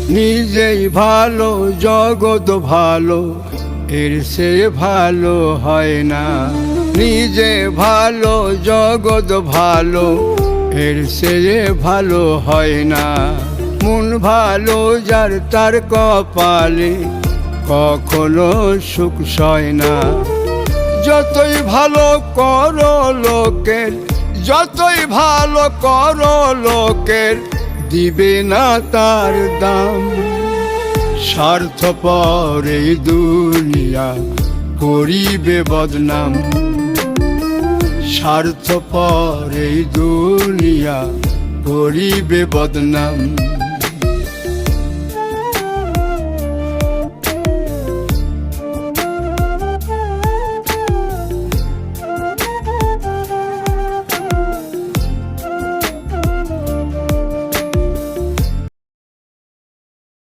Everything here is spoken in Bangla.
নিজেই ভালো জগৎ ভালো, এর সে ভালো হয় না। নিজে ভালো জগৎ ভালো, এর সে ভালো হয় না। মন ভালো যার তার কপালে কখনো সুখ সয় না। যতই ভালো করো লোকের, যতই ভালো করো লোকের, দিবে না তার দাম। স্বার্থপর এই দুনিয়া করিবে বদনাম। স্বার্থপর এই দুনিয়া করিবে বদনাম।